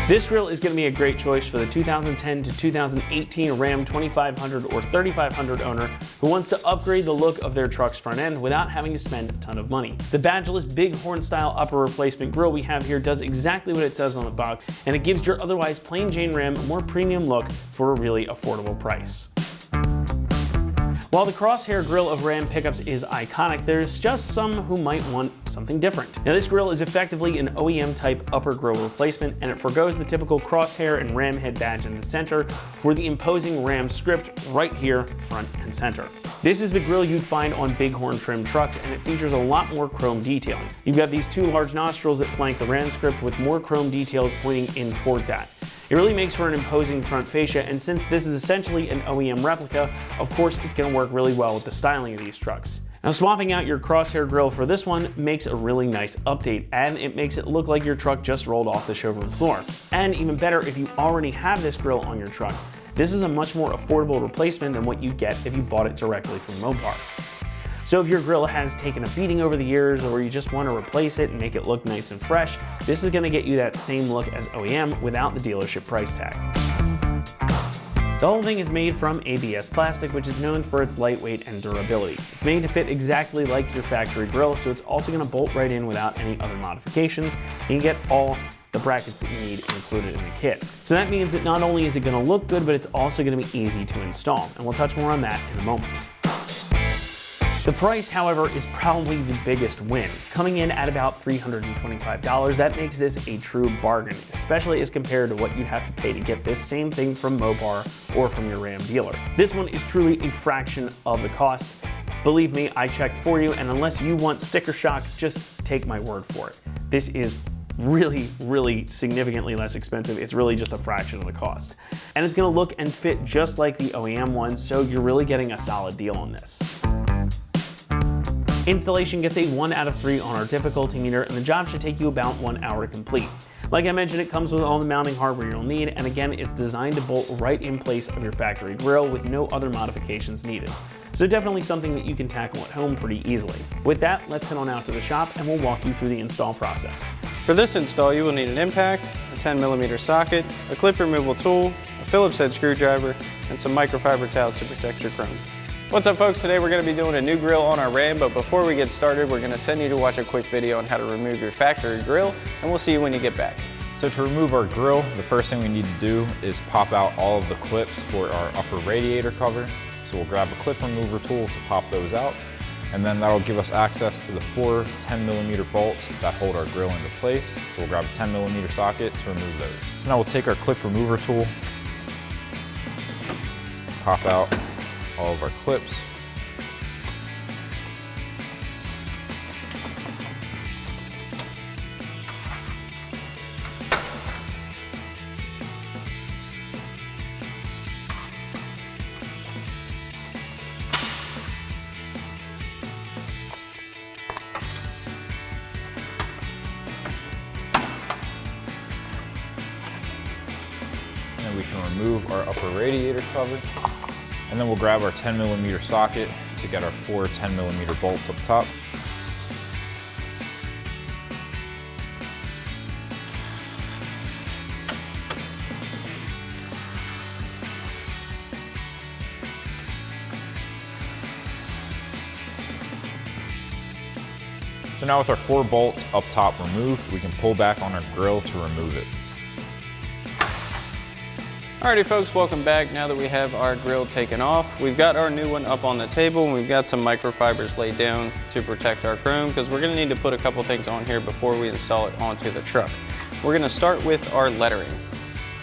This grill is going to be a great choice for the 2010 to 2018 Ram 2500 or 3500 owner who wants to upgrade the look of their truck's front end without having to spend a ton of money. The badgeless Bighorn style upper replacement grill we have here does exactly what it says on the box, and it gives your otherwise plain Jane Ram a more premium look for a really affordable price. While the crosshair grill of Ram pickups is iconic, there's just some who might want something different. Now this grill is effectively an OEM type upper grill replacement, and it forgoes the typical crosshair and Ram head badge in the center for the imposing Ram script right here, front and center. This is the grill you'd find on Bighorn trim trucks, and it features a lot more chrome detailing. You've got these two large nostrils that flank the Ram script with more chrome details pointing in toward that. It really makes for an imposing front fascia, and since this is essentially an OEM replica, of course it's going to work really well with the styling of these trucks. Now swapping out your crosshair grill for this one makes a really nice update, and it makes it look like your truck just rolled off the showroom floor. And even better, if you already have this grill on your truck, this is a much more affordable replacement than what you get if you bought it directly from Mopar. So if your grill has taken a beating over the years, or you just want to replace it and make it look nice and fresh, this is going to get you that same look as OEM without the dealership price tag. The whole thing is made from ABS plastic, which is known for its lightweight and durability. It's made to fit exactly like your factory grill, so it's also going to bolt right in without any other modifications. You can get all the brackets that you need included in the kit. So that means that not only is it going to look good, but it's also going to be easy to install, and we'll touch more on that in a moment. The price, however, is probably the biggest win. Coming in at about $325, that makes this a true bargain, especially as compared to what you'd have to pay to get this same thing from Mopar or from your Ram dealer. This one is truly a fraction of the cost. Believe me, I checked for you, and unless you want sticker shock, just take my word for it. This is really, really significantly less expensive. It's really just a fraction of the cost. And it's gonna look and fit just like the OEM one, so you're really getting a solid deal on this. Installation gets a 1 out of 3 on our difficulty meter, and the job should take you about 1 hour to complete. Like I mentioned, it comes with all the mounting hardware you'll need, and again, it's designed to bolt right in place of your factory grill with no other modifications needed. So definitely something that you can tackle at home pretty easily. With that, let's head on out to the shop and we'll walk you through the install process. For this install, you will need an impact, a 10mm socket, a clip removal tool, a Phillips head screwdriver, and some microfiber towels to protect your chrome. What's up folks, today we're going to be doing a new grill on our Ram, but before we get started, we're going to send you to watch a quick video on how to remove your factory grill, and we'll see you when you get back. So to remove our grill, the first thing we need to do is pop out all of the clips for our upper radiator cover. So we'll grab a clip remover tool to pop those out, and then that'll give us access to the 4 10mm bolts that hold our grill into place. So we'll grab a 10mm socket to remove those. So now we'll take our clip remover tool, pop out all of our clips. And we can remove our upper radiator cover. And then we'll grab our 10mm socket to get our 4 10mm bolts up top. So now with our 4 bolts up top removed, we can pull back on our grill to remove it. Alrighty folks, welcome back. Now that we have our grill taken off, we've got our new one up on the table, and we've got some microfibers laid down to protect our chrome, because we're going to need to put a couple things on here before we install it onto the truck. We're going to start with our lettering.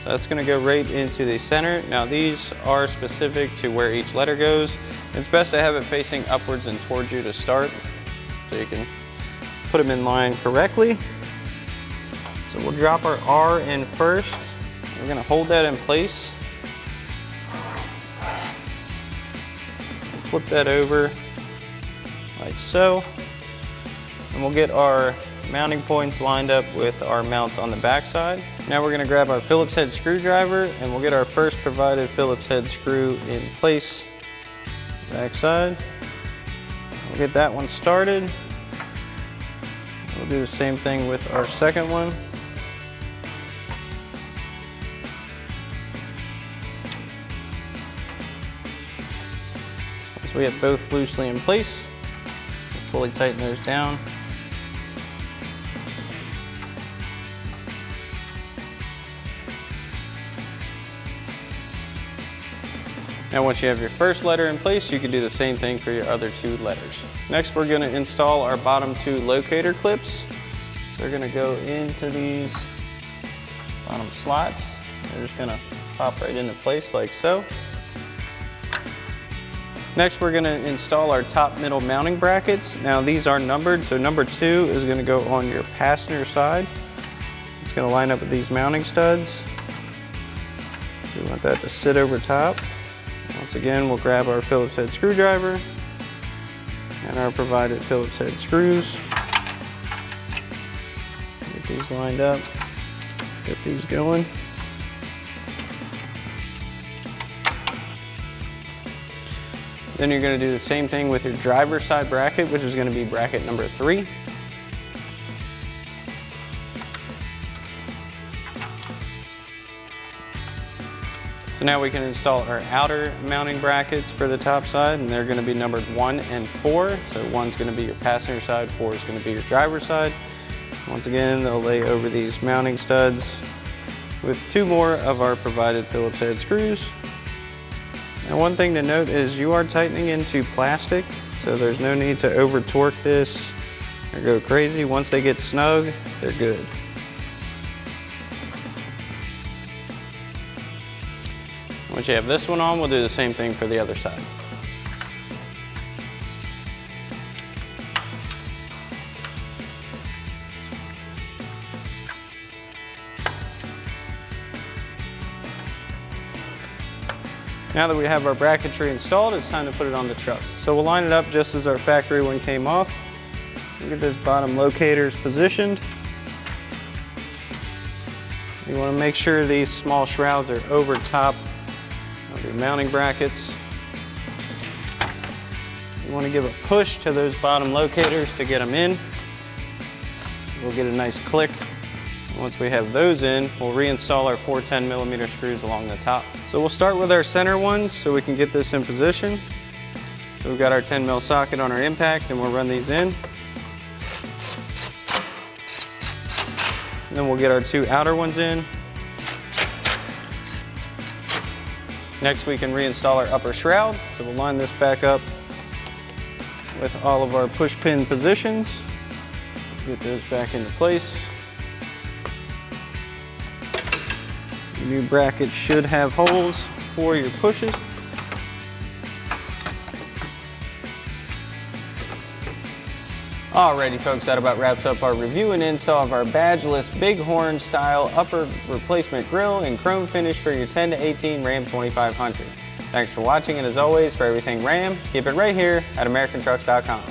So that's going to go right into the center. Now these are specific to where each letter goes. It's best to have it facing upwards and towards you to start, so you can put them in line correctly. So we'll drop our R in first. We're going to hold that in place. Flip that over like so. And we'll get our mounting points lined up with our mounts on the back side. Now we're going to grab our Phillips head screwdriver, and we'll get our first provided Phillips head screw in place. Back side. We'll get that one started. We'll do the same thing with our second one. So we have both loosely in place. We'll fully tighten those down. Now once you have your first letter in place, you can do the same thing for your other 2 letters. Next, we're going to install our bottom 2 locator clips. So they're going to go into these bottom slots. They're just going to pop right into place like so. Next, we're going to install our top middle mounting brackets. Now these are numbered, so number 2 is going to go on your passenger side. It's going to line up with these mounting studs. So we want that to sit over top. Once again, we'll grab our Phillips head screwdriver and our provided Phillips head screws. Get these lined up, get these going. Then you're going to do the same thing with your driver's side bracket, which is going to be bracket number 3. So now we can install our outer mounting brackets for the top side, and they're going to be numbered 1 and 4. So 1's going to be your passenger side, 4 is going to be your driver's side. Once again, they'll lay over these mounting studs with 2 more of our provided Phillips head screws. Now one thing to note is you are tightening into plastic, so there's no need to over torque this or go crazy. Once they get snug, they're good. Once you have this one on, we'll do the same thing for the other side. Now that we have our bracketry installed, it's time to put it on the truck. So we'll line it up just as our factory one came off. We'll get those bottom locators positioned. You want to make sure these small shrouds are over top of your mounting brackets. You want to give a push to those bottom locators to get them in. We'll get a nice click. Once we have those in, we'll reinstall our 4 10mm screws along the top. So we'll start with our center ones so we can get this in position. So we've got our 10mm socket on our impact, and we'll run these in. And then we'll get our 2 outer ones in. Next, we can reinstall our upper shroud. So we'll line this back up with all of our push pin positions. Get those back into place. Your new bracket should have holes for your pushes. Alrighty folks, that about wraps up our review and install of our badgeless Bighorn style upper replacement grill and chrome finish for your 10 to 18 Ram 2500. Thanks for watching, and as always, for everything Ram, keep it right here at AmericanTrucks.com.